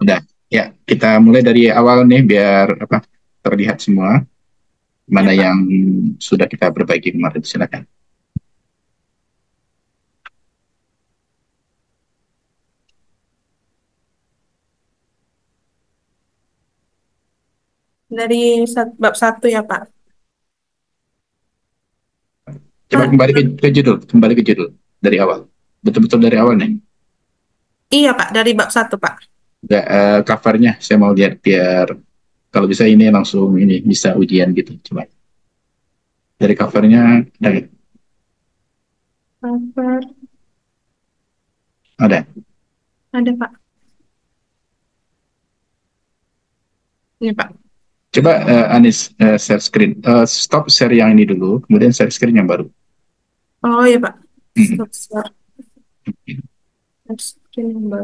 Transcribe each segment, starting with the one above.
Udah. Ya, kita mulai dari awal nih biar apa terlihat semua mana Ya, Pak. yang sudah kita perbaiki kemarin. Silakan. Dari bab satu ya, Pak. Coba Pak, kembali ke judul dari awal. Betul-betul dari awal nih. iya, Pak, dari bab satu, Pak. Nggak, covernya saya mau lihat biar kalau bisa ini langsung ini bisa ujian gitu. Coba dari covernya ada. Cover. Ada. Ada, Pak. Ini, Pak. Coba Anis share screen. Stop share yang ini dulu, kemudian share screen yang baru. Oh, iya, Pak. Mm-mm. Stop, stop. Screen number.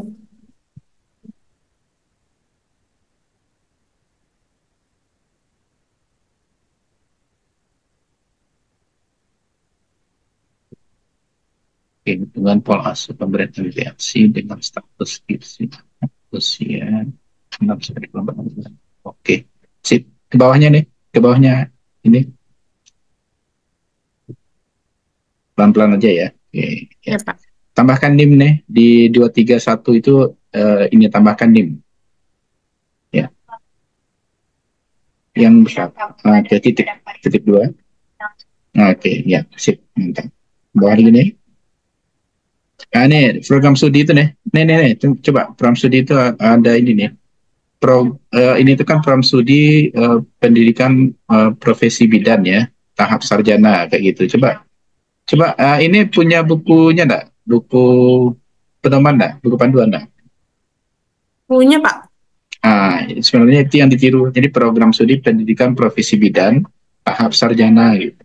Oke, dengan pola asuh pemberian afiliasi dengan status skripsi usia 6 sampai 24 bulan. Oke, sip. Ke bawahnya nih, ke bawahnya ini pelan-pelan aja ya. Oke, ya. Ya, Pak. Tambahkan NIM nih di 231 itu ini tambahkan NIM ya, yang besar. Oke, titik dua. Oke, ya, sip. Mantap. Bawah lagi nih. Ah, nih, program studi itu nih. Nih, coba program studi itu ada ini nih. Ini itu kan program studi pendidikan profesi bidan ya, tahap sarjana kayak gitu. Coba ini punya bukunya enggak? Buku pedoman enggak? Buku panduan enggak? Punya, Pak. Sebenarnya itu yang ditiru. Jadi program studi pendidikan profesi bidan tahap sarjana gitu.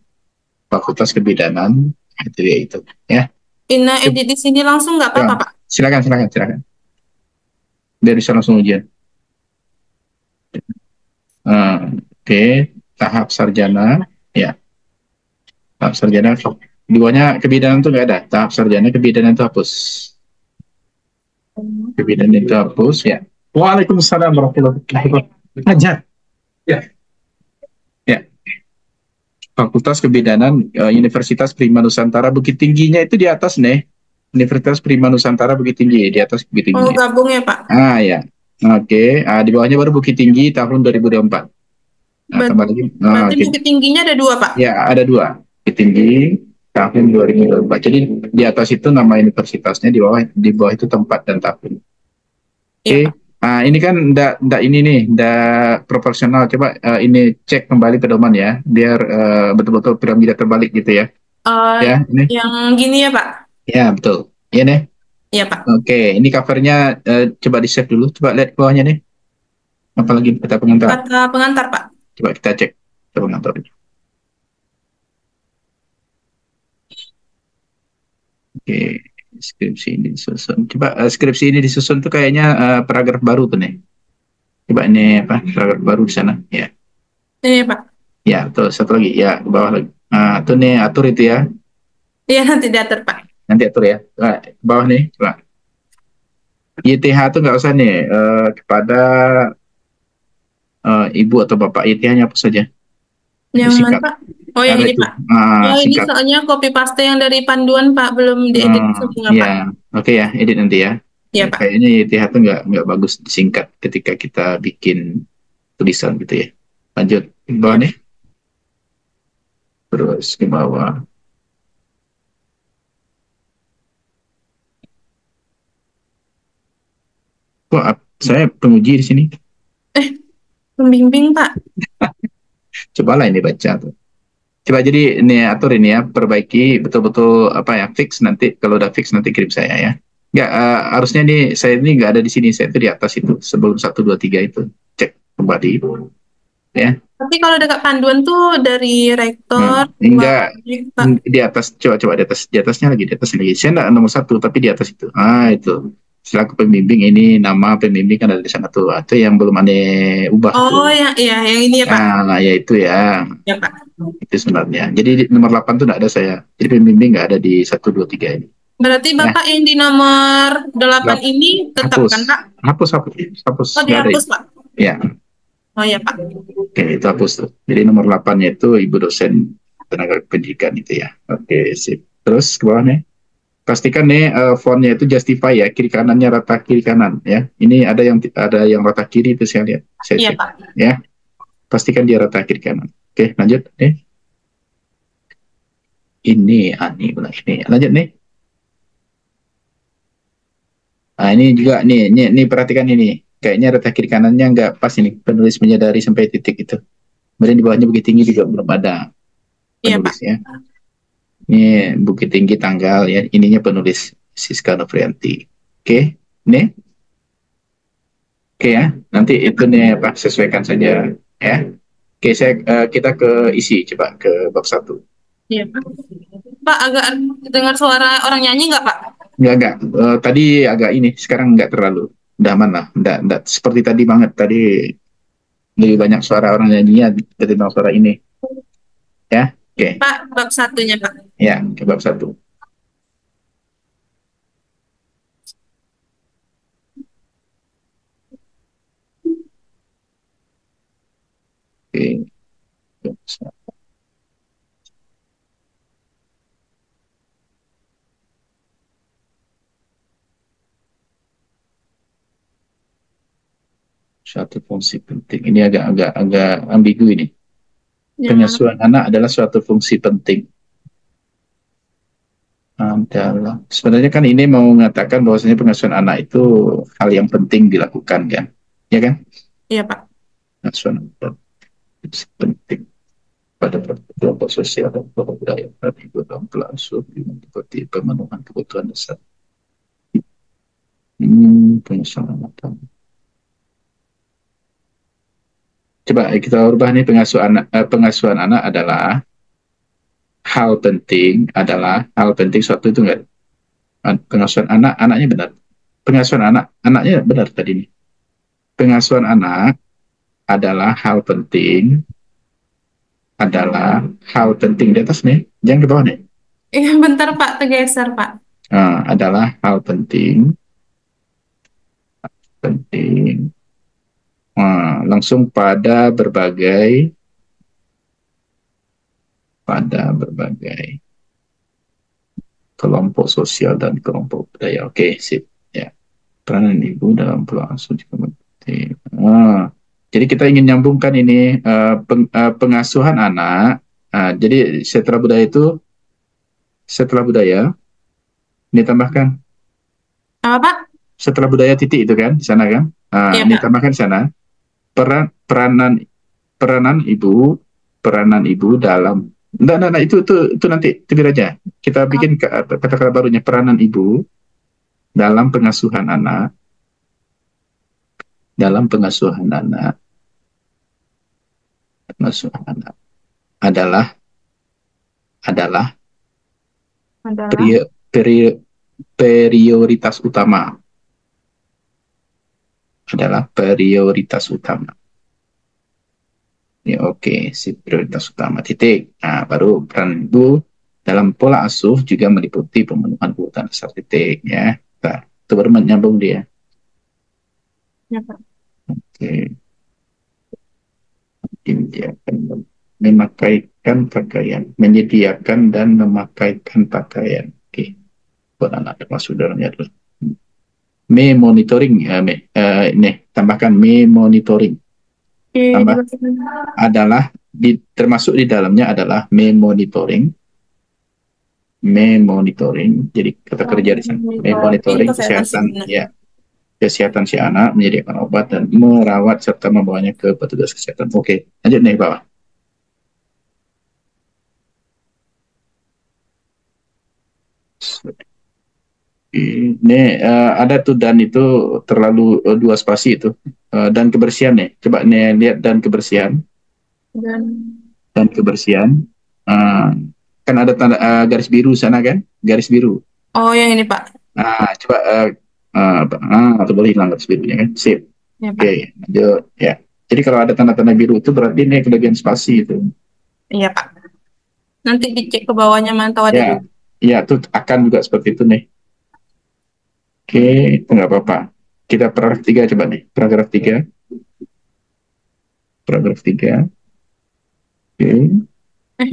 Fakultas Kebidanan itu ya itu ya. Ina Coba, edit di sini langsung nggak ya. apa-apa, Pak. Silakan. Biar bisa langsung ujian. Oke, tahap sarjana ya. Tahap sarjana di bawahnya kebidanan itu nggak ada. Tahap sarjana kebidanan itu hapus. Kebidanan itu hapus ya. Waalaikumsalam warahmatullahi wabarakatuh. Ajar. Ya. Ya. Fakultas Kebidanan Universitas Prima Nusantara Bukit Tingginya itu di atas nih. Universitas Prima Nusantara Bukit Tinggi di atas Bukit Oh, Tinggi. gabung ya, Pak. Ya. Oke, di bawahnya baru Bukit Tinggi tahun 2024. Nah, Ber- tambah lagi. Berarti bukit tingginya ada dua, Pak. Ya, ada dua. Bukit Tinggi tahun 2024. Jadi di atas itu nama universitasnya, di bawah itu tempat dan tahun. Iya, Oke. Pak. Ini kan ndak ini nih, ndak proporsional. Coba ini cek kembali pedoman ya, biar betul-betul piramida terbalik gitu ya. Eh, Ya, ini. yang gini ya, Pak. Ya, betul. Iya nih. Iya, Pak. Oke, ini covernya coba di-save dulu. Coba lihat ke bawahnya nih. Apalagi kata pengantar. Kata pengantar, Pak. Coba kita cek kata pengantar. Oke, skripsi ini disusun. Coba skripsi ini disusun tuh kayaknya paragraf baru tuh nih. Coba ini apa? Paragraf baru di sana. Ya. Ini, Pak. Ya, betul. Satu lagi. Ya, ke bawah lagi. Tuh nih atur itu ya. Iya, nanti diatur, Pak. Nanti atur ya. Ke bawah nih. Coba. YTH tuh nggak usah nih kepada ibu atau bapak. YTH-nya apa saja. Yang mana, Singkat. Pak? Oh, yang Ada ini, itu. Pak. Oh, ini Singkat. soalnya copy paste yang dari panduan, Pak. Belum diedit semua, Ya, Pak. oke ya, edit nanti ya. Ya, Iya, Pak. kayaknya YTH tuh nggak bagus disingkat ketika kita bikin tulisan gitu ya. Lanjut ke bawah Iya. nih, terus ke bawah. Kok saya penguji di sini? Eh, pembimbing, Pak. Cobalah ini baca tuh. Coba jadi ini atur ini ya, perbaiki betul-betul apa ya, fix nanti. Kalau udah fix nanti kirim saya ya. Nggak, harusnya nih saya ini nggak ada di sini, saya itu di atas itu sebelum 1 2 3 itu. Cek kembali ya. Tapi kalau dekat panduan tuh dari rektor, Enggak, Bapak, Pak. di atas, coba di atasnya lagi, di atas lagi. Saya enggak nomor satu tapi di atas itu. Itu selaku pembimbing, ini nama pembimbing kan ada di sana tuh, atau yang belum aneh ubah tuh. Oh, yang iya, yang ini ya, Pak. Ya itu ya, Ya, Pak. itu sebenarnya. Jadi di nomor 8 tuh enggak ada saya, jadi pembimbing enggak ada di 1 2 3 ini. Berarti Ya, Bapak yang di nomor 8 lap- ini tetap kan, hapus, Pak? hapus, hapus, hapus, Oh, nggak ada dihapus, itu. Pak. Ya, Oh ya, Pak. oke, itu hapus tuh. Jadi nomor 8-nya itu ibu dosen tenaga pendidikan itu ya. Oke, sip. Terus ke bawah nih. Pastikan nih fontnya itu justify ya, kiri kanannya rata kiri kanan ya. Ini ada yang rata kiri itu saya lihat, saya Iya, cek Pak. ya. Pastikan dia rata kiri kanan. Oke, lanjut nih. Ini Ani ulang ini. Lanjut nih. Nah, ini juga nih perhatikan ini. Kayaknya rata kiri kanannya nggak pas ini. Penulis menyadari sampai titik itu. Kemudian di bawahnya Bukit Tinggi juga belum ada Iya, Pak. penulisnya. Ini Bukit Tinggi tanggal ya. Ininya penulis Siska Novrianti. Oke, nih. Oke ya. Nanti itu nih Pak sesuaikan saja ya. Oke, kita ke isi coba ke bab satu. Iya, Pak. Pak, agak dengar suara orang nyanyi nggak, Pak? Enggak. Tadi agak ini, sekarang enggak terlalu. Udah aman lah. Enggak. Seperti tadi banget. Tadi lebih banyak suara orang nyanyinya ketimbang suara ini. Ya, oke. Pak, bab satunya, Pak. Ya, ke bab satu. Oke. Suatu fungsi penting. Ini agak ambigu ini. Yang Pengasuhan anak adalah suatu fungsi penting. Adalah. Sebenarnya kan ini mau mengatakan bahwasanya pengasuhan anak itu hal yang penting dilakukan kan. Ya kan? iya, Pak. Pengasuhan anak penting pada kelompok sosial dan kelompok budaya dan ibu dalam pengasuh seperti pemenuhan kebutuhan dasar. Pengasuhan anak. Coba kita ubah nih pengasuhan anak adalah hal penting suatu itu enggak. Pengasuhan anak anaknya benar. Pengasuhan anak anaknya benar tadi nih. Pengasuhan anak adalah hal penting di atas nih, jangan di bawah nih. Iya, bentar, Pak. Tergeser, Pak. Adalah hal penting langsung pada berbagai kelompok sosial dan kelompok budaya. Oke, sip. Ya, peranan ibu dalam pulau asuh juga penting. Jadi kita ingin nyambungkan ini pengasuhan anak. Jadi setelah budaya ditambahkan Apa, Pak? setelah budaya titik itu kan di sana kan. Iya, Ini Pak. tambahkan di sana peranan peranan ibu dalam enggak, itu nanti tibir aja. Kita Oh, bikin kata-kata barunya peranan ibu dalam pengasuhan anak adalah adalah adalah. peri- peri- prioritas utama. Ya, oke, si prioritas utama titik. Nah, baru peran ibu dalam pola asuh juga meliputi pemenuhan kebutuhan dasar titik ya. Nah, itu baru menyambung dia. Iya, Pak. Oke, menyediakan memakaikan pakaian, menyediakan dan memakaikan pakaian. Oke, buat anak termasuk dalamnya adalah me monitoring ya, nih tambahkan me monitoring Di tambah bagian adalah termasuk di dalamnya adalah me monitoring. Jadi kata kerja di sana me monitoring monitoring kesehatan si kesehatan anak. ya, kesehatan si anak, menyediakan obat dan merawat serta membawanya ke petugas kesehatan. Oke, lanjut nih bawah. Ini ada tuh dan itu terlalu dua spasi itu. Dan kebersihan nih. Coba nih lihat dan kebersihan. Dan Dan kebersihan. Eh, kan ada tanda garis biru sana kan? Garis biru. oh, yang ini, Pak. Coba atau boleh hilang garis birunya kan? Sip. Ya, Oke, Pak. lanjut ya. Jadi kalau ada tanda-tanda biru itu berarti ini kelebihan spasi itu. Iya, Pak. Nanti dicek ke bawahnya mantau ada Ya, juga. Ya, itu akan juga seperti itu nih. Oke, itu nggak apa-apa. Kita paragraf 3 coba nih. Paragraf 3. Paragraf 3. Oke. Eh,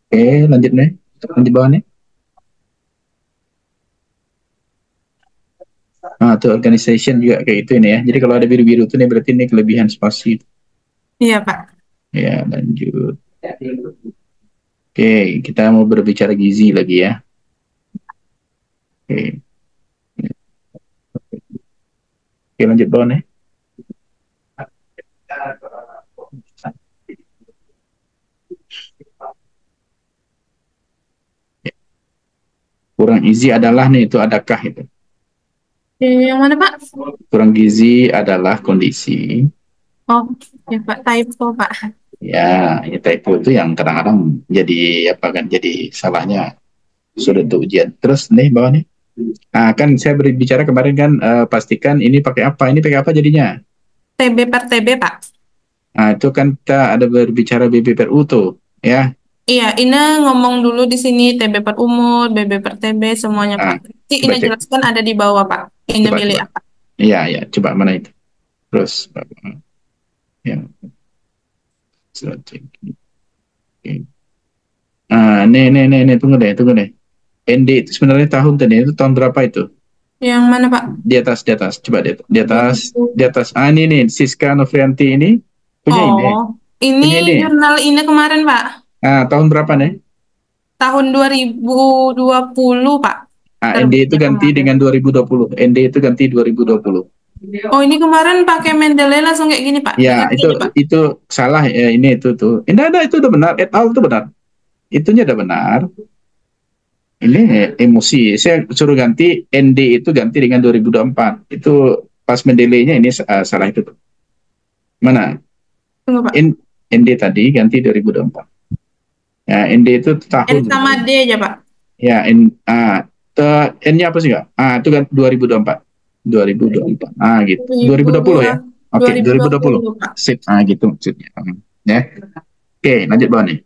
Oke, lanjut nih. Lanjut bawah nih. Nah, itu organization juga kayak itu ini ya. Jadi kalau ada biru-biru itu nih berarti ini kelebihan spasi. iya, Pak. Ya, lanjut. Oke, kita mau berbicara gizi lagi ya. Oke, oke lanjut bawah nih. Kurang gizi adalah nih itu adakah itu. Yang mana, Pak? Kurang gizi adalah kondisi. Oh, ya, Pak. Typo, Pak. Ya, ya typo itu yang kadang-kadang jadi apa kan jadi salahnya sudah untuk ujian. Terus nih bawah nih. Nah, kan saya berbicara kemarin kan pastikan ini pakai apa, ini pakai apa jadinya. TB per TB, Pak. Nah, itu kan kita ada berbicara BBPRU tuh, ya. Iya, Ina ngomong dulu di sini TB per umur, BB per TB, semuanya, Pak. Nah, Nanti coba Ina cek. jelaskan ada di bawah, Pak. Ina Coba, milih coba. apa? Iya, ya, coba mana itu. Terus, ya, coba cek. Oke. Nih, tunggu deh. ND itu sebenarnya tahun tadi, itu tahun berapa itu? Yang mana, Pak? Di atas, coba di 2000. atas. Ah, ini nih, Siska Novrianti ini punya ini, Oh, ini punya ini. jurnal Ina kemarin, Pak. Ah, tahun berapa nih? Tahun 2020, Pak. Ah, ND itu Terbitnya ganti kemarin. dengan 2020. ND itu ganti 2020. Oh, ini kemarin pakai Mendeley langsung kayak gini, Pak. Ya, Diganti aja, Pak. itu salah ya, ini itu tuh. Ini ada itu udah benar, et al itu benar. Itunya udah benar. Ini emosi. Saya suruh ganti ND itu ganti dengan 2024. Itu pas mendelainya ini salah itu tuh. Mana? Tunggu, Pak. ND tadi ganti 2024. Ya, ND itu N tahun. sama D aja, Pak. Ya, N-nya apa sih enggak? Itu kan 2024. 2024. Gitu. 2020 ya. Oke, 2020. 2020, Pak. Sip. Gitu maksudnya. Ya. Oke, lanjut bawah nih.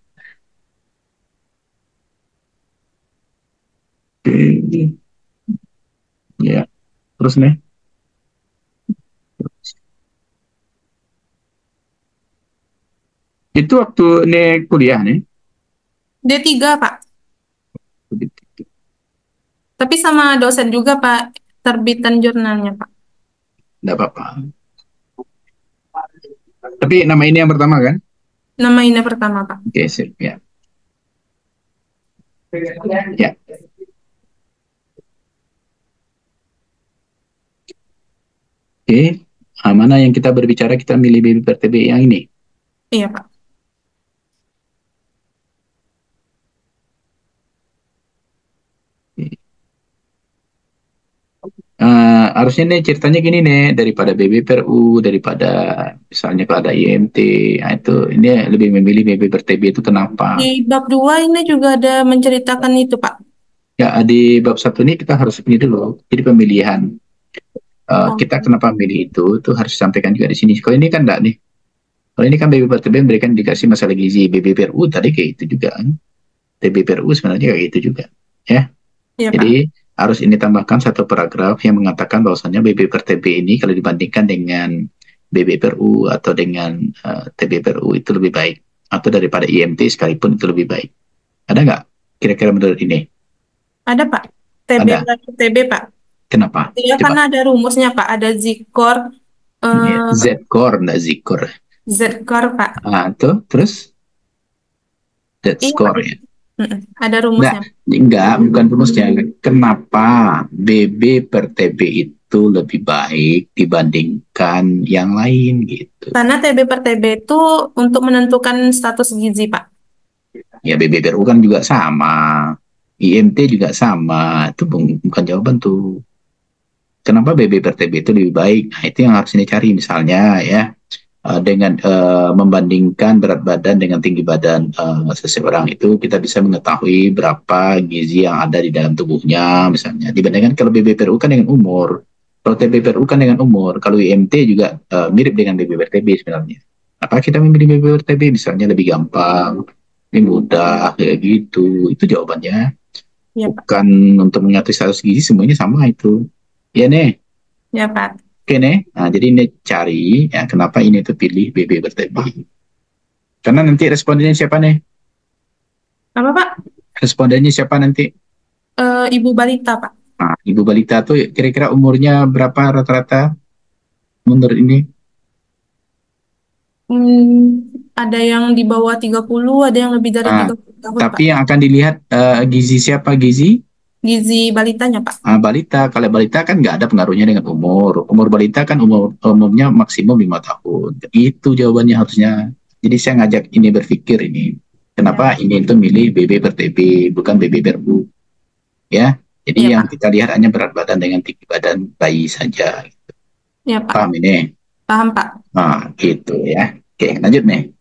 Oke. Ya, terus nih. Itu waktu ini kuliah nih. D3, Pak. Tapi sama dosen juga, Pak. Terbitan jurnalnya, Pak. Enggak apa-apa. Tapi nama ini yang pertama kan? Nama Ina pertama, Pak. Oke, sip. Ya. Ya. Oke. Mana yang kita berbicara, kita milih BB per TB yang ini. Iya, Pak. Harusnya nih ceritanya gini nih, daripada BB per U, daripada misalnya kalau ada IMT, nah itu ini lebih memilih BB per TB itu kenapa? Di bab 2 ini juga ada menceritakan itu, Pak. Ya, di bab satu ini kita harus ini dulu. Jadi pemilihan Oh, kita kenapa milih itu harus disampaikan juga di sini. Kalau ini kan enggak nih. Kalau ini kan BB per TB memberikan indikasi masalah gizi. BB per U tadi kayak itu juga kan. TB per U sebenarnya kayak itu juga. Ya. iya, Pak. Jadi harus ini tambahkan satu paragraf yang mengatakan bahwasannya BB per TB ini kalau dibandingkan dengan BB per U atau dengan TB per U itu lebih baik. Atau daripada IMT sekalipun itu lebih baik. Ada nggak kira-kira menurut ini? Ada, Pak. TB Ada. per TB, Pak. Kenapa? Iya, Coba. karena ada rumusnya, Pak. Ada Zikor, Z-core, enggak Z-core. Z-core, Pak. Terus Iya, Pak. Z-score ya. Ada Enggak, rumusnya. bukan rumusnya. Kenapa BB per TB itu lebih baik dibandingkan yang lain gitu? Karena TB per TB itu untuk menentukan status gizi, Pak. Ya BB per U kan juga sama, IMT juga sama, itu bukan jawaban tuh. Kenapa BB per TB itu lebih baik? Nah itu yang harus dicari misalnya ya. Dengan membandingkan berat badan dengan tinggi badan seseorang itu kita bisa mengetahui berapa gizi yang ada di dalam tubuhnya misalnya dibandingkan kalau BB/PRU kan dengan umur, kalau TB/PRU kan dengan umur, kalau IMT juga mirip dengan BB/TB sebenarnya Apa kita memilih BPPRTB? Misalnya lebih gampang, lebih mudah, kayak gitu. Itu jawabannya. Iya, Pak. Bukan untuk mengatur status gizi, semuanya sama itu. Ya, nih. Ya, Pak. Oke, nih. Nah, jadi ini cari, ya, kenapa ini tuh pilih BPPRTB. Karena nanti respondennya siapa nih? Apa, Pak? Respondennya siapa nanti? Ibu balita, Pak. Nah, ibu balita tuh kira-kira umurnya berapa rata-rata menurut ini? Ada yang di bawah 30, ada yang lebih dari Nah, 30 tahun, Pak. tapi yang akan dilihat gizi siapa? Gizi Gizi balitanya, Pak. balita. Kalau balita kan nggak ada pengaruhnya dengan umur. Umur balita kan umumnya maksimum 5 tahun. Itu jawabannya harusnya. Jadi saya ngajak ini berpikir ini. Ya, Kenapa Pak. ini itu milih BB per TB bukan BB per Bu, ya? Iya, Jadi yang Pak. kita lihat hanya berat badan dengan tinggi badan bayi saja. Iya, Pak. Paham ini? Paham, Pak. Nah, gitu ya. Oke, lanjut nih.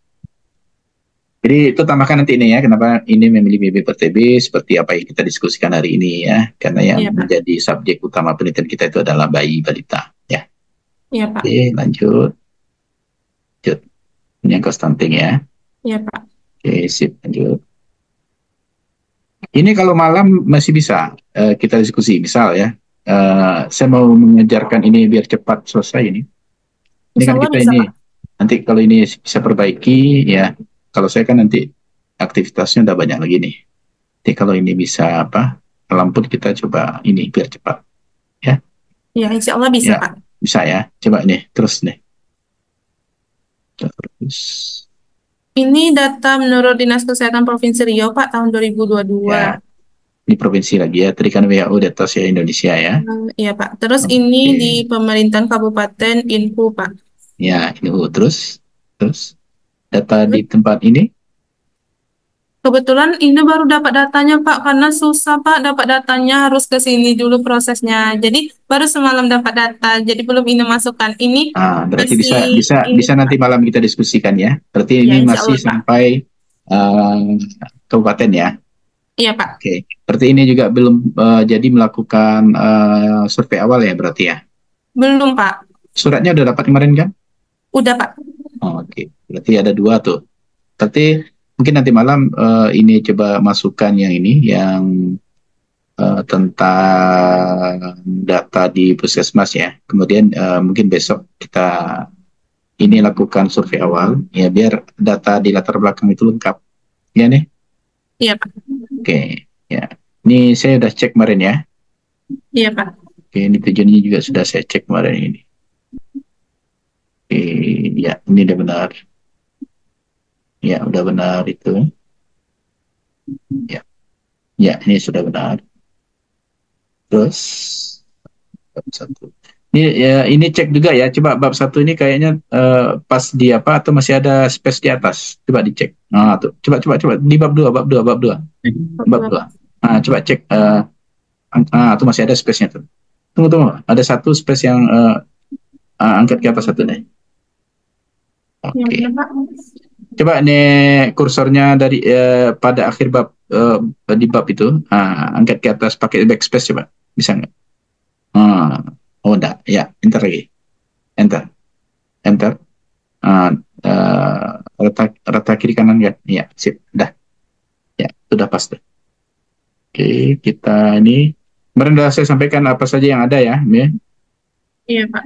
Jadi itu tambahkan nanti ini ya, kenapa ini memilih BB per TB seperti apa yang kita diskusikan hari ini ya. Karena yang Iya, Pak. menjadi subjek utama penelitian kita itu adalah bayi balita ya. Iya, Pak. Oke, lanjut. Lanjut. Ini yang stunting ya. Iya, Pak. Oke, sip, lanjut. Ini kalau malam masih bisa kita diskusi, misal ya. Saya mau mengejarkan ini biar cepat selesai ini. Ini Insya kan Allah kita bisa, ini Pak. nanti kalau ini bisa perbaiki ya. Kalau saya kan nanti aktivitasnya udah banyak lagi nih. Jadi kalau ini bisa apa? Lampu kita coba ini biar cepat ya. Ya, insya Allah bisa, Ya, Pak. bisa ya. Coba nih, terus nih. Terus Ini data menurut Dinas Kesehatan Provinsi Riau, Pak, tahun 2022. ya, di provinsi lagi ya. Tadi kan WHO data saya Indonesia ya. Iya, Pak. Terus ini di Oke. pemerintahan Kabupaten Info, Pak. Ya, ini terus data di tempat ini. Kebetulan ini baru dapat datanya, Pak, karena susah, Pak, dapat datanya harus ke sini dulu prosesnya. Jadi baru semalam dapat data, jadi belum ini masukkan. Ini Berarti masih bisa bisa ini, bisa nanti Pak. malam kita diskusikan ya. Berarti Ya, ini insya masih Allah, Pak. sampai eh, kabupaten ya. Iya, Pak. Oke. Berarti ini juga belum jadi melakukan survei awal ya berarti ya. Belum, Pak. Suratnya udah dapat kemarin kan? Udah, Pak. Oke. Berarti ada dua tuh. Berarti mungkin nanti malam ini coba masukkan yang ini yang tentang data di puskesmas ya. Kemudian mungkin besok kita ini lakukan survei awal ya biar data di latar belakang itu lengkap. Ya nih. Iya, Pak. Oke. Ya. Ini saya udah cek kemarin ya. Iya, Pak. Oke, ini tujuannya juga sudah saya cek kemarin ini. Oke, ya ini udah benar. Ya, udah benar itu. Ya, ya ini sudah benar. Terus bab satu. Ini ya ini cek juga ya. Coba bab satu ini kayaknya pas di apa atau masih ada space di atas. Coba dicek. Nah, tuh. Coba di bab Dua, dua. Pak. Coba cek tuh masih ada space-nya tuh. Tunggu. Ada satu space yang angkat ke atas satu nih. Yang Oke. mana, Pak? Coba nih kursornya dari pada akhir bab di bab itu angkat ke atas pakai backspace coba. Bisa nggak? Ah, oh enggak. Ya, enter lagi. Enter. Enter. Ah, rata kiri kanan ya. Iya, sip. Dah. Ya, sudah pas tuh. Oke, kita ini kemarin sudah saya sampaikan apa saja yang ada ya, ya. Iya, Pak.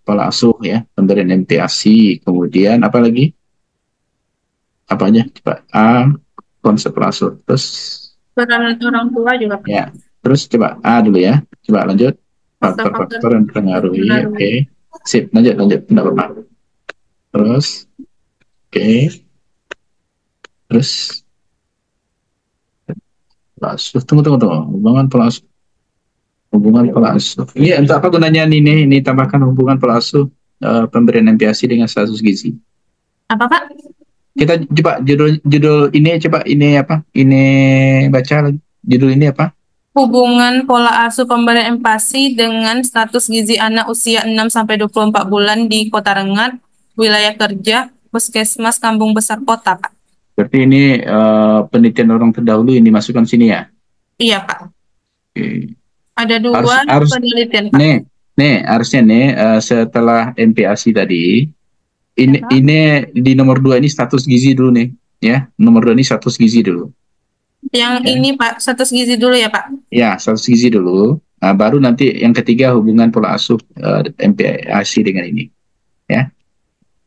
Pola asuh ya, pemberian MTASI, kemudian apa lagi? Apa aja? Coba konsep pola asuh. Terus Peran orang tua juga, Pak. ya, terus coba dulu ya. Coba lanjut. Faktor-faktor Faktor-faktor yang mempengaruhi. mempengaruhi. Oke. Sip, lanjut. Tidak apa-apa. Terus, oke. Terus, pola asuh. Tunggu. Hubungan pola asuh. Ini untuk apa gunanya ini? Ini tambahkan hubungan pola asuh pemberian MPASI dengan status gizi. Apa, Pak? Kita coba judul ini coba ini apa? Ini baca lagi. Judul ini apa? Hubungan pola asuh pemberian empasi dengan status gizi anak usia 6 sampai 24 bulan di Kota Rengat, wilayah kerja, Puskesmas Kampung Besar Kota, Pak. Berarti ini penelitian orang terdahulu ini masukkan sini ya. Iya, Pak. Oke. Ada Harus dua harus penelitian, Pak. nih harusnya nih setelah MPASI tadi ini di nomor 2 ini status gizi dulu nih, ya. Nomor 2 ini status gizi dulu. Yang Ya. ini Pak, status gizi dulu ya Pak. Ya, status gizi dulu. Nah, baru nanti yang ketiga hubungan pola asuh MPASI dengan ini, ya.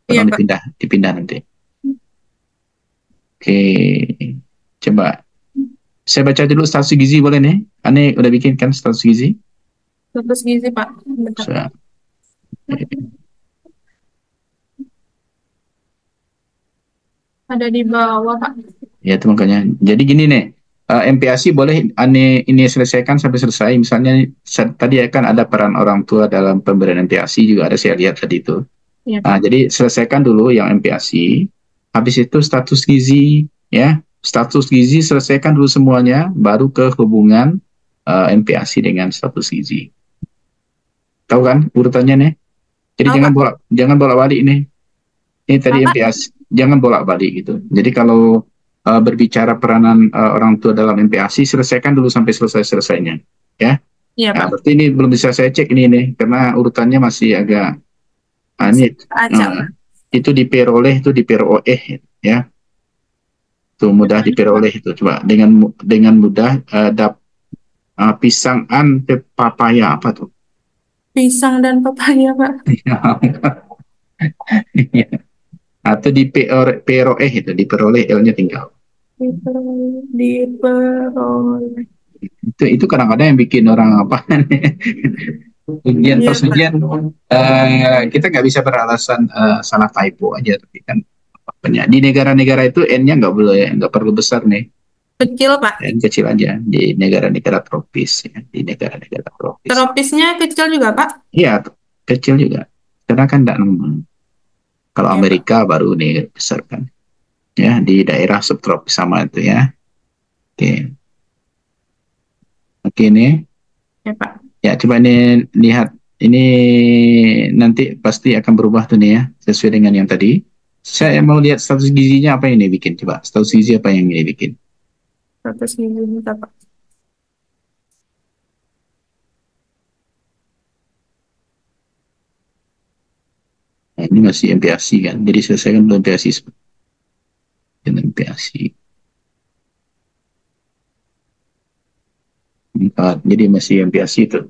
Iya Tolong Pak. dipindah nanti. Oke, coba saya baca dulu status gizi boleh nih? Ane udah bikin kan status gizi? Status gizi Pak. Bentar. So, Ada di bawah Pak. ya itu makanya. Jadi gini nih, MPASI boleh Ane ini selesaikan sampai selesai. Misalnya tadi kan ada peran orang tua dalam pemberian MPASI juga ada saya lihat tadi itu. Iya Nah, Pak. jadi selesaikan dulu yang MPASI. Habis itu status gizi, ya. Status gizi selesaikan dulu semuanya, baru ke hubungan MPASI dengan status gizi. Tahu kan urutannya nih? Jadi Tahu, jangan Pak. bolak-balik ini. Ini tadi Bapak? MPASI, jangan bolak-balik gitu. Jadi kalau berbicara peranan orang tua dalam MPASI, selesaikan dulu sampai selesainya, ya. Iya Nah, Pak. berarti ini belum bisa saya cek ini nih, karena urutannya masih agak Masih ini. acak Pak. Itu diperoleh, itu diperoleh, ya. Itu mudah diperoleh itu. Coba dengan mudah pisangan papaya apa tuh? Pisang dan pepaya Pak. Atau diperoleh itu, diperoleh L-nya tinggal. Diperoleh. Itu kadang-kadang yang bikin orang apa ujian Iya pas Pak. ujian kita nggak bisa beralasan salah typo aja, tapi kan di negara-negara itu n-nya nggak perlu besar nih, Kecil Pak. n kecil aja di negara-negara tropis, ya, di negara-negara tropis. Tropisnya kecil juga Pak. Iya, kecil juga. Karena kan tidak nemu. Kalau Iya Pak. Amerika baru nih besar kan. Ya, di daerah subtropis sama itu ya. Oke. Oke nih. Ya Pak. Ya, coba ini lihat. Ini nanti pasti akan berubah tuh nih ya, sesuai dengan yang tadi. Saya mau lihat status gizinya apa yang ini bikin. Coba, status gizi apa yang ini bikin. Status gizi Pak. Nah, ini masih MPASI kan. Jadi selesaikan dulu MPASI. Dengan MPASI. 4. Jadi masih MPASI itu.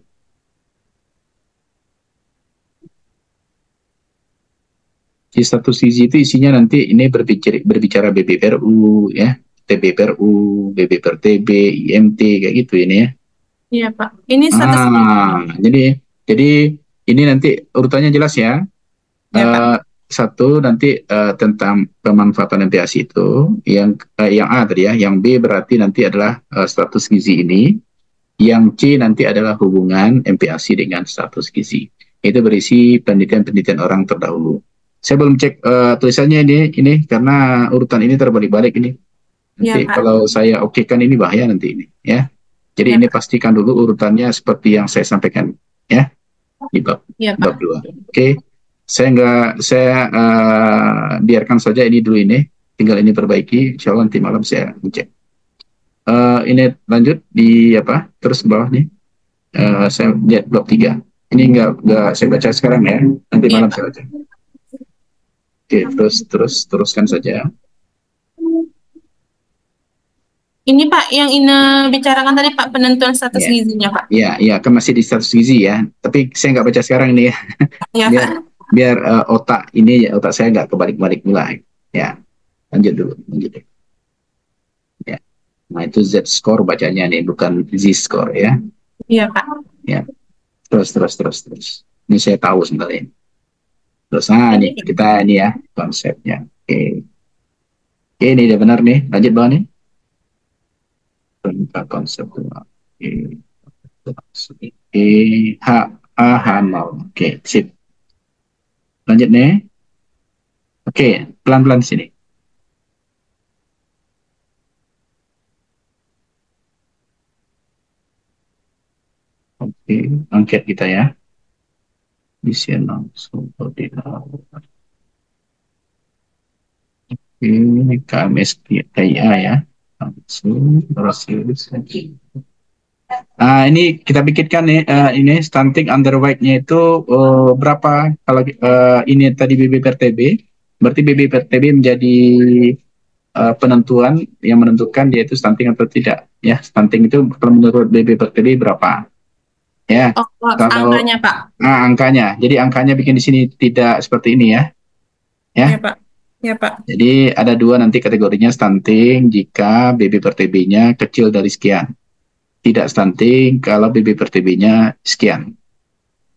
Di status gizi itu isinya nanti ini berbicara BPPRU ya, TBPRU, BPPRTB, IMT kayak gitu ini ya. Iya Pak. Ini status gizi. Jadi ini nanti urutannya jelas ya. Ya Pak. Satu nanti tentang pemanfaatan MPASI itu, yang A tadi ya, yang B berarti nanti adalah status gizi ini, yang C nanti adalah hubungan MPASI dengan status gizi. Itu berisi penelitian-penelitian orang terdahulu. Saya belum cek tulisannya ini karena urutan ini terbalik-balik ini. Nanti Ya Pak. kalau saya okekan ini bahaya nanti ini ya. Jadi Ya ini Pak. pastikan dulu urutannya seperti yang saya sampaikan ya di bab Ya bab Pak. 2. Oke. Saya biarkan saja ini dulu ini. Tinggal ini perbaiki. Insya Allah nanti malam saya cek. Ini lanjut di apa? Terus bawah nih. Saya lihat bab 3. Ini nggak saya baca sekarang ya. Nanti Iya, malam Pak. saya baca. Oke, teruskan saja. Ini Pak yang Ina bicarakan tadi Pak, penentuan status Ya, gizinya Pak. ya, kan masih di status gizi ya. Tapi saya nggak baca sekarang ini ya. Ya biar Pak. biar otak saya nggak kebalik-balik mulai. Ya, lanjut dulu. Ya. Nah itu Z score bacanya nih, bukan Z score ya. Iya Pak. Ya, terus. Ini saya tahu sebenarnya. Terus, ini kita ini ya konsepnya. Oke, ini udah benar nih. Lanjut bawah nih. Tentang konsep Oke. Oke, sip. Lanjut nih. Oke, pelan-pelan sini. Oke, angket kita ya. Bisa langsung koordinat. Ini KMS KIA ya. Langsung terus. Ini kita pikirkan nih, ini stunting underweight-nya itu berapa kalau ini tadi BBPRTB Berarti BB per TB menjadi penentuan yang menentukan dia itu stunting atau tidak. Ya, stunting itu kalau menurut BB per TB berapa? Ya, Oh, kalau angkanya, Pak. angkanya. Jadi angkanya bikin di sini tidak seperti ini ya. Ya, Ya, Pak. Ya, Pak. jadi ada dua nanti kategorinya stunting jika BB per TB-nya kecil dari sekian. Tidak stunting kalau BB per TB-nya sekian.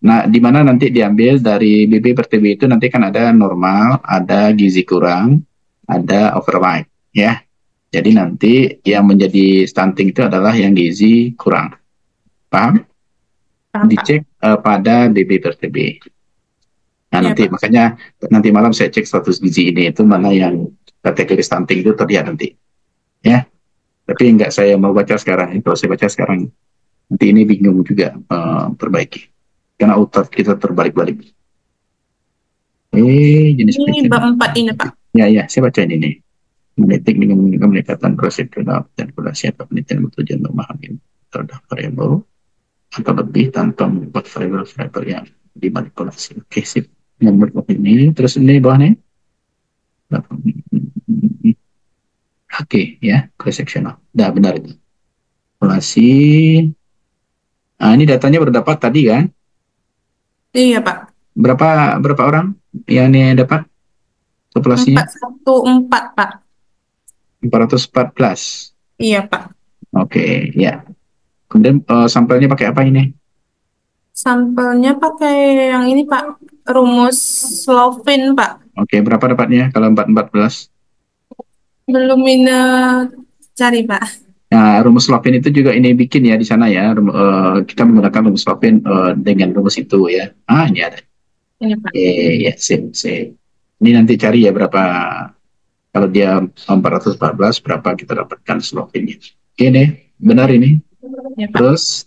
Nah, di mana nanti diambil dari BB per TB itu nanti kan ada normal, ada gizi kurang, ada overweight, ya. Jadi nanti yang menjadi stunting itu adalah yang gizi kurang. Paham? Paham, Pak. Dicek pada BB per TB. Nah, Ya, nanti Pak. makanya nanti malam saya cek status gizi ini itu mana yang kategori stunting itu terlihat nanti. Ya, tapi nggak saya mau baca sekarang. Kalau saya baca sekarang, nanti ini bingung juga perbaiki. Karena otak kita terbalik-balik. Jenis Ini bab penelitian. 4 ini, Pak. Ya, ya, saya baca ini. Mendetek dengan pendekatan prosedural dan kurasi atau penelitian bertujuan memahami terhadap variabel atau lebih tanpa membuat variabel-variabel yang dimanipulasi. Oke, sip. Nomor ini, terus ini bawahnya. Oke, ya, cross sectional. Dah benar itu. Populasi. Nah, ini datanya berdapat tadi kan? Iya, Pak. Berapa orang yang ini dapat populasinya? 414, Pak. 414. Iya, Pak. Oke, ya. Kemudian sampelnya pakai apa ini? Sampelnya pakai yang ini, Pak. Rumus Slovin, Pak. Oke, berapa dapatnya kalau 414? Belum ini cari, Pak. Nah, rumus Slovin itu juga ini bikin ya di sana ya. Kita menggunakan rumus Slovin dengan rumus itu ya. Ah, ini ada. Ini, Pak. Ya, sip, sip. Ini nanti cari ya berapa, kalau dia 414 berapa kita dapatkan Slovinnya. Oke deh, benar ini. Ya, Pak.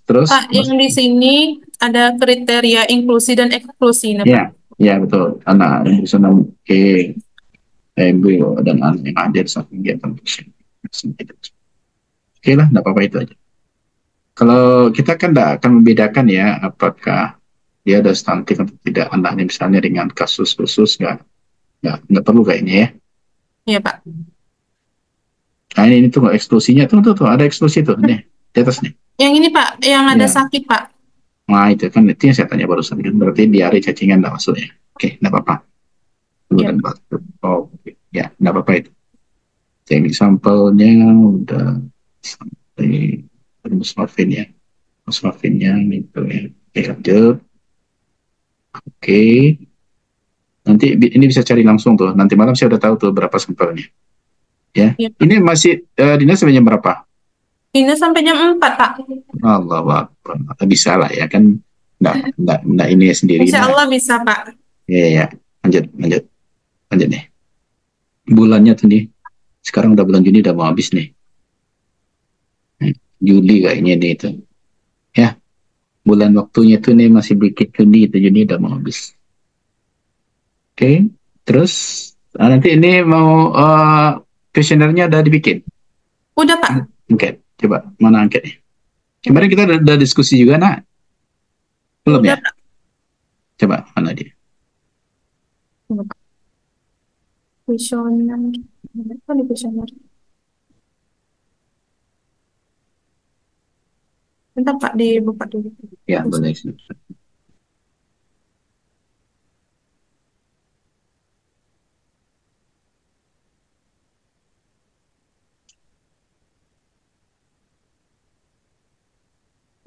Terus, Pak, yang di sini ada kriteria inklusi dan eksklusi, nah, Pak. ya, ya betul. Anak yang bisa oke, ibu dan anak yang hadir saat kegiatan vaksin. Oke lah, tidak apa-apa itu aja. Kalau kita kan tidak akan membedakan ya, apakah dia ada stunting atau tidak anaknya misalnya dengan kasus khusus nggak perlu kayaknya ya. Iya, Pak. Nah ini tuh eksklusinya tuh ada eksklusi tuh nih di atas nih. Yang ini, Pak, yang ada Ya, sakit, Pak. nah itu kan itu yang saya tanya barusan kan berarti diare cacingan nggak masuk ya. Oke, nggak apa-apa. Flu Iya, dan Pak. batuk. Oh, oke. Ya, nggak apa-apa itu. Teknik sampelnya udah sampai rumus Marvin ya. Rumus Marvinnya gitu ya. Oke, lanjut. Oke. Nanti ini bisa cari langsung tuh. Nanti malam saya udah tahu tuh berapa sampelnya. Ya. Iya, Pak. Ini masih dinas sampai jam berapa? Ini sampai jam 4, Pak. Allah Akbar. Bisa lah ya kan. Nggak ini sendiri Insya lah. Allah bisa, Pak. Ya, ya. Lanjut nih. Bulannya tuh nih. Sekarang udah bulan Juni udah mau habis nih. Juli kayaknya nih itu. Ya, bulan waktunya tuh nih masih dikit Juni itu Juni udah mau habis. Oke, terus nanti ini mau kuesionernya udah dibikin. Udah, Pak. Oke, coba mana angketnya? Kemarin kita udah diskusi juga, nak. Belum Udah, ya? Pak. Coba mana dia? Kuesioner. Apa nih kuesioner? Bentar, Pak, dibuka dulu. Ya, boleh.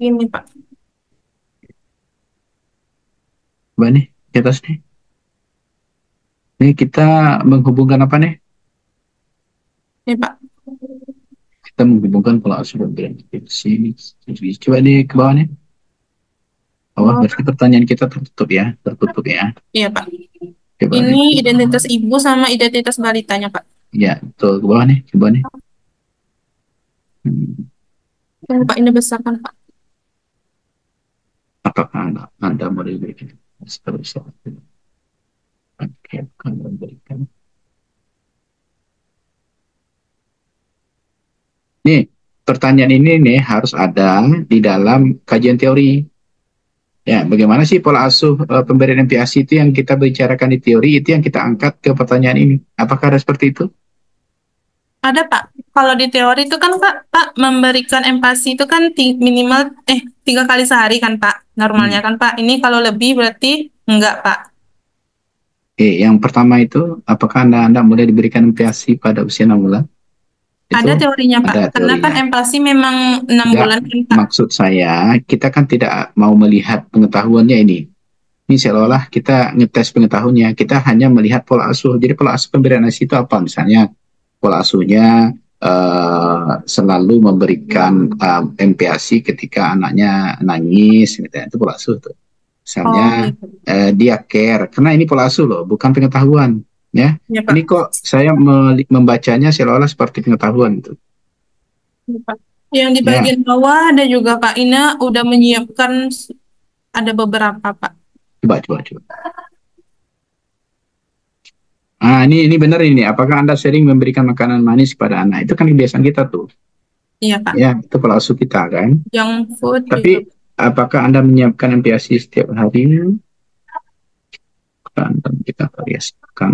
Ini, Pak. Coba nih, di atas nih. Nih kita menghubungkan apa nih? Ini, Pak. Kita menghubungkan pola asuh dan transkripsi. Coba di ke bawah nih. Bawah, Oh, berarti pertanyaan kita tertutup ya. Tertutup ya. iya, Pak. Coba nih. Ini identitas ibu sama identitas balitanya, Pak. Ya, betul. Ke bawah nih. Coba nih. Tunggu, Pak. Ini besar kan, Pak? Apakah Anda mau diberikan seterusnya? Oke, akan memberikan. Nih, pertanyaan ini nih harus ada di dalam kajian teori. Ya, bagaimana sih pola asuh pemberian MPASI itu yang kita bicarakan di teori, itu yang kita angkat ke pertanyaan ini. Apakah ada seperti itu? Ada Pak. Kalau di teori itu kan Pak memberikan empati itu kan minimal 3 kali sehari kan Pak. Normalnya Hmm. kan Pak. Ini kalau lebih berarti enggak Pak. Yang pertama itu, apakah Anda mulai diberikan MPASI pada usia 6 bulan? Ada Itu teorinya Pak. ada Karena kan teorinya. empati memang 6 Enggak, bulan kan Pak. maksud saya, kita kan tidak mau melihat pengetahuannya ini. Ini seolah-olah kita ngetes pengetahuannya, kita hanya melihat pola asuh. Jadi pola asuh pemberian ASI itu apa? Misalnya pola asuhnya selalu memberikan MPASI ketika anaknya nangis, gitu ya. Itu pola asuh tuh. Oh Misalnya iya Pak. dia care, karena ini pola asuh loh, bukan pengetahuan. Ya, Iya ini Pak. kok saya membacanya seolah-olah seperti pengetahuan itu. Iya, Pak. Yang di Ya, bagian bawah ada juga Kak Ina udah menyiapkan ada beberapa Pak. coba. Ini benar ini. Apakah Anda sering memberikan makanan manis kepada anak? Itu kan kebiasaan kita tuh. Iya Kak. Ya, itu pola asuh kita kan. Junk food Tapi juga. apakah Anda menyiapkan MPASI setiap hari? Dan kita variasikan.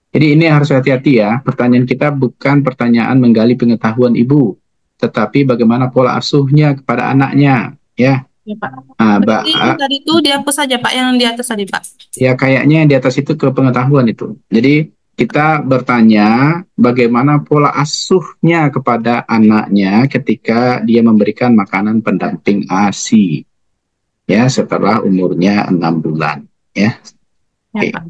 Jadi ini harus hati-hati ya. Pertanyaan kita bukan pertanyaan menggali pengetahuan ibu, tetapi bagaimana pola asuhnya kepada anaknya. Ya, Iya Pak. Ah, Berarti yang tadi itu dihapus saja Pak, yang di atas tadi Pak. ya kayaknya yang di atas itu ke pengetahuan itu. Jadi kita bertanya bagaimana pola asuhnya kepada anaknya ketika dia memberikan makanan pendamping ASI ya setelah umurnya 6 bulan ya. Ya Oke. Pak.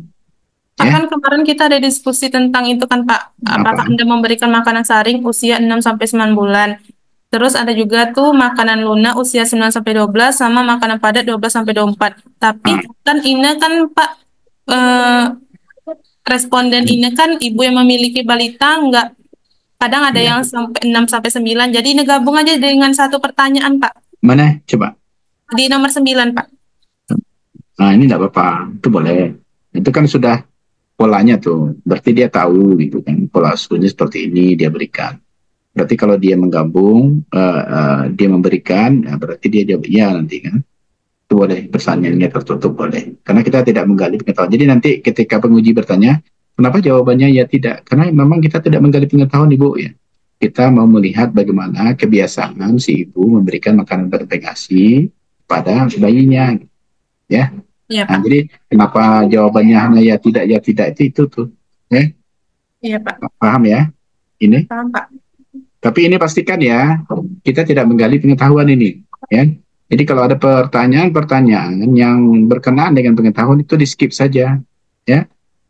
Pak, Ya, kan kemarin kita ada diskusi tentang itu kan Pak. Apakah apa? Anda memberikan makanan saring usia 6 sampai 9 bulan? Terus ada juga tuh makanan lunak usia 9 sampai 12 sama makanan padat 12 sampai 24. Tapi Ah, kan ini kan Pak eh, responden ini kan ibu yang memiliki balita nggak, kadang ada ya. yang sampai 6 sampai 9. Jadi ini gabung aja dengan satu pertanyaan Pak. Mana? Coba. Di nomor 9 Pak. Nah, ini tidak apa-apa. Itu boleh. Itu kan sudah polanya tuh. Berarti dia tahu gitu kan. Pola asuhnya seperti ini dia berikan. Berarti kalau dia menggabung, dia memberikan, ya berarti dia jawab iya nanti kan. Itu boleh, pertanyaannya tertutup boleh. Karena kita tidak menggali pengetahuan. Jadi nanti ketika penguji bertanya, kenapa jawabannya ya tidak? Karena memang kita tidak menggali pengetahuan ibu ya. Kita mau melihat bagaimana kebiasaan si ibu memberikan makanan bervegasi pada bayinya, ya. Iya Nah, Pak. jadi kenapa jawabannya hanya ya tidak itu tuh, ya. Iya Pak. Paham ya? Ini. Paham Pak. Tapi ini pastikan ya, kita tidak menggali pengetahuan ini, ya. Jadi kalau ada pertanyaan-pertanyaan yang berkenaan dengan pengetahuan itu di skip saja, ya.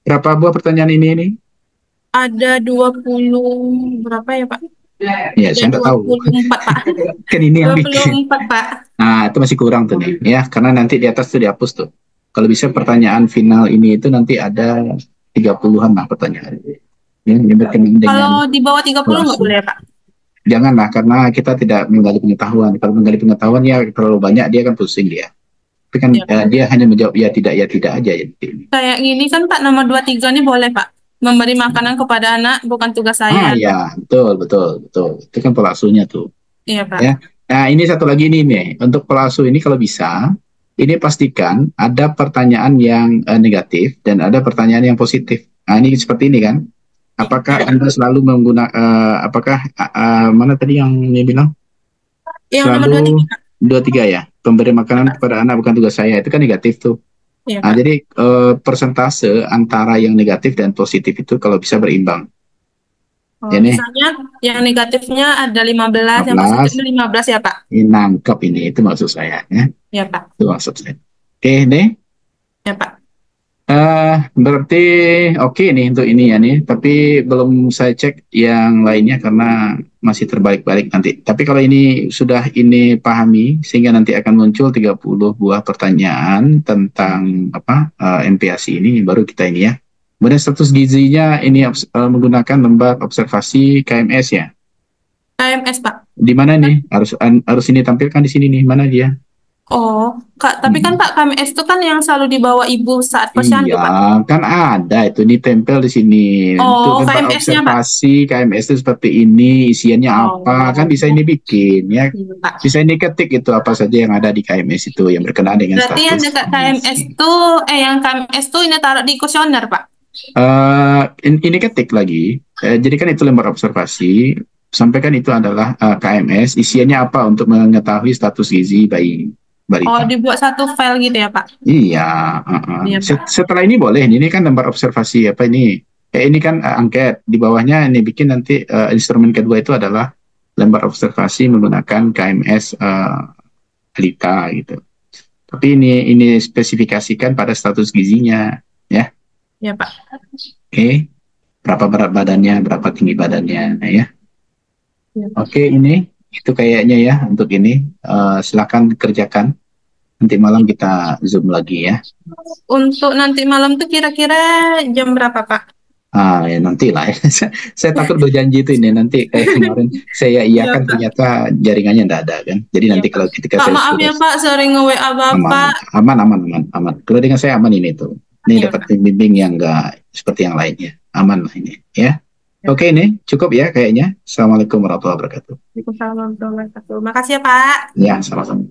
Berapa buah pertanyaan ini? Ada 20 berapa ya Pak? Ya, Ada saya tidak dua tahu. puluh empat Pak. Kan ini yang Dua puluh bikin. empat Pak. Nah, itu masih kurang tuh nih, ya. Karena nanti di atas tuh dihapus tuh. Kalau bisa pertanyaan final ini itu nanti ada 30-an lah pertanyaan. Ya, yang berkenaan dengan Kalau di bawah 30 nggak langsung. boleh ya Pak? Janganlah, karena kita tidak menggali pengetahuan. Kalau menggali pengetahuan ya terlalu banyak dia kan pusing dia. Tapi kan Ya. dia hanya menjawab ya tidak aja ya. Kayak gini kan Pak, nomor 23 ini boleh Pak. Memberi makanan kepada anak bukan tugas saya. Ya, betul. Itu kan pola asuhnya tuh. Iya Pak. Ya. Nah, ini satu lagi nih. Untuk pola asuh ini kalau bisa, ini pastikan ada pertanyaan yang negatif dan ada pertanyaan yang positif. Nah, ini seperti ini kan. Apakah Anda selalu menggunakan, mana tadi yang dia bilang? Yang nomor Selalu 23 Pak. 23 ya. Pemberi makanan kepada anak bukan tugas saya. Itu kan negatif tuh. Iya Nah, Pak. jadi persentase antara yang negatif dan positif itu kalau bisa berimbang. Oh, Ya nih, misalnya yang negatifnya ada 15, yang 15, positifnya 15 ya Pak. ini nangkep ini, itu maksud saya. Ya. Iya Pak. Itu maksud saya. Oke, nih. Ya Pak. Berarti oke nih untuk ini ya nih, tapi belum saya cek yang lainnya karena masih terbalik-balik nanti. Tapi kalau ini sudah ini pahami, sehingga nanti akan muncul 30 buah pertanyaan tentang MPASI ini, baru kita ini ya. Kemudian status gizinya ini menggunakan lembar observasi KMS ya. KMS Pak. Di mana nih? Harus ini tampilkan di sini nih, mana dia? Oh, Kak, tapi kan Mm. Pak KMS itu kan yang selalu dibawa ibu saat Iya, posyandu, Pak. kan ada itu ditempel di sini. Untuk Oh, lembar KMS-nya, Pak. observasi KMS itu seperti ini, isiannya apa, kan bisa Oh, ini bikin ya. iya, Pak. Bisa ini ketik itu apa saja yang ada di KMS itu yang berkenaan dengan Berarti yang status dekat KMS gizi. tuh, yang KMS tuh ini taruh di kuesioner, Pak. Ini ketik lagi. Jadi kan itu lembar observasi. Sampaikan itu adalah KMS. Isiannya apa untuk mengetahui status gizi bayi Oh, balita. dibuat satu file gitu ya, Pak. Iya. Iya, Pak. Setelah ini boleh. Ini kan lembar observasi apa ini? Ini kan angket. Di bawahnya ini bikin nanti instrumen kedua itu adalah lembar observasi menggunakan KMS balita gitu. Tapi ini spesifikasikan pada status gizinya, ya. Iya, Pak. Oke. Berapa berat badannya, berapa tinggi badannya, nah, ya. Iya. Oke, ini itu kayaknya ya untuk ini. Silakan kerjakan. Nanti malam kita zoom lagi ya. Untuk nanti malam tuh kira-kira jam berapa, Pak? Ya nanti lah ya. Saya takut berjanji itu ini nanti kayak kemarin saya Iya, iakan Pak. ternyata jaringannya tidak ada kan. Jadi Iya, nanti Pak. kalau ketika Pak, saya maaf sudah ya, Pak, sering nge-WA aman, Bapak. aman, aman, aman, aman. Kalau dengan saya aman ini tuh. Ini Iya, dapat Pak. pembimbing yang enggak seperti yang lainnya. Aman lah ini ya. Iya, Pak. Oke, ini cukup ya kayaknya. Assalamualaikum warahmatullahi wabarakatuh. Waalaikumsalam warahmatullahi wabarakatuh. Makasih ya, Pak. Ya, sama-sama.